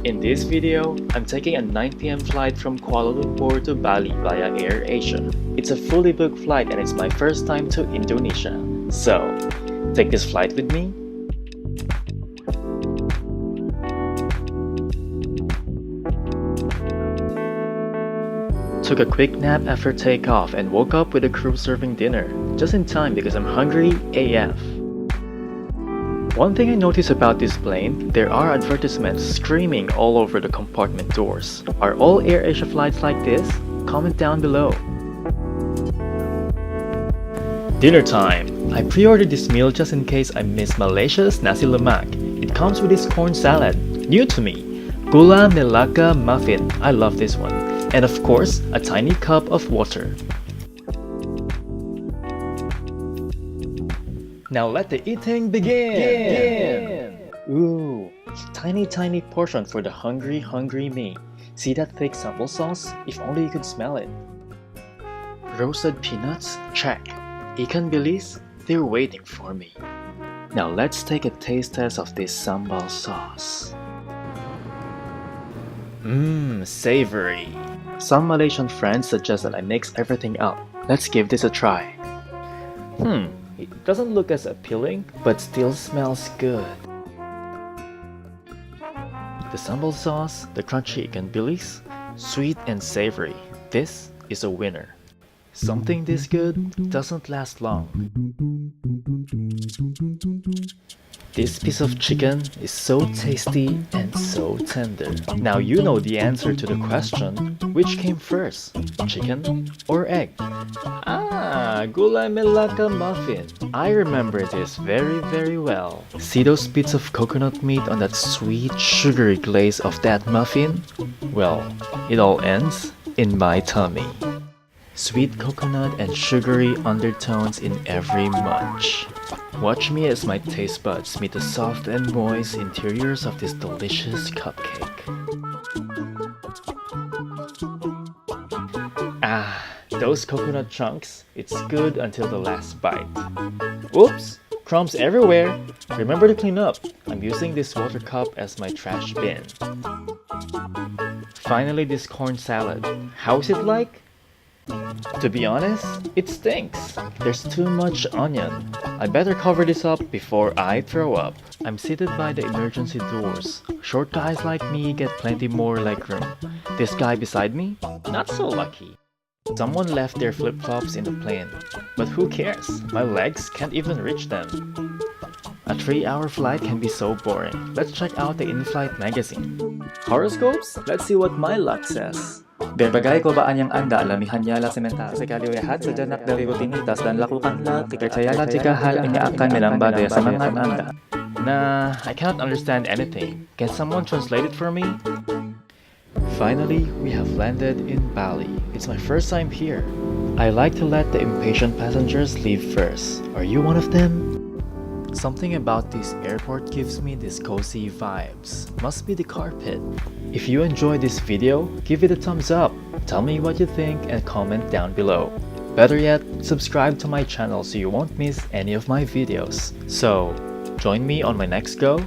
In this video, I'm taking a 9 p.m. flight from Kuala Lumpur to Bali via AirAsia. It's a fully booked flight and it's my first time to Indonesia. So, take this flight with me. Took a quick nap after takeoff and woke up with the crew serving dinner, just in time because I'm hungry AF. One thing I noticed about this plane, there are advertisements screaming all over the compartment doors. Are all AirAsia flights like this? Comment down below. Dinner time! I pre-ordered this meal just in case I miss Malaysia's Nasi Lemak. It comes with this corn salad, new to me. Gula Melaka muffin, I love this one. And of course, a tiny cup of water. Now let the eating begin! Ooh, tiny portion for the hungry me. See that thick sambal sauce? If only you could smell it. Roasted peanuts? Check. Ikan bilis? They're waiting for me. Now let's take a taste test of this sambal sauce. Savory. Some Malaysian friends suggest that I mix everything up. Let's give this a try. It doesn't look as appealing, but still smells good. The sambal sauce, the crunchy ikan bilis, sweet and savory. This is a winner. Something this good doesn't last long. This piece of chicken is so tasty and so tender. Now you know the answer to the question, which came first, chicken or egg? Gulai Melaka muffin. I remember this very well. See those bits of coconut meat on that sweet sugary glaze of that muffin? Well, it all ends in my tummy. Sweet coconut and sugary undertones in every munch. Watch me as my taste buds meet the soft and moist interiors of this delicious cupcake. Those coconut chunks, it's good until the last bite. Oops! Crumbs everywhere! Remember to clean up. I'm using this water cup as my trash bin. Finally, this corn salad. How's it like? To be honest, it stinks. There's too much onion. I better cover this up before I throw up. I'm seated by the emergency doors. Short guys like me get plenty more legroom. This guy beside me? Not so lucky. Someone left their flip-flops in the plane. But who cares? My legs can't even reach them. A 3-hour flight can be so boring. Let's check out the in-flight magazine. Horoscopes? Let's see what my luck says. Berbagai cobaan yang Anda alami hanyalah sementara. Sekali lihat sejenak dari rutinitas dan lakukanlah. Percayalah jika hal ini akan menambah daya semangat Anda. Nah, I cannot understand anything. Can someone translate it for me? Finally, we have landed in Bali. It's my first time here. I like to let the impatient passengers leave first. Are you one of them? Something about this airport gives me these cozy vibes. Must be the carpet. If you enjoyed this video, give it a thumbs up. Tell me what you think and comment down below. Better yet, subscribe to my channel so you won't miss any of my videos. So, join me on my next go.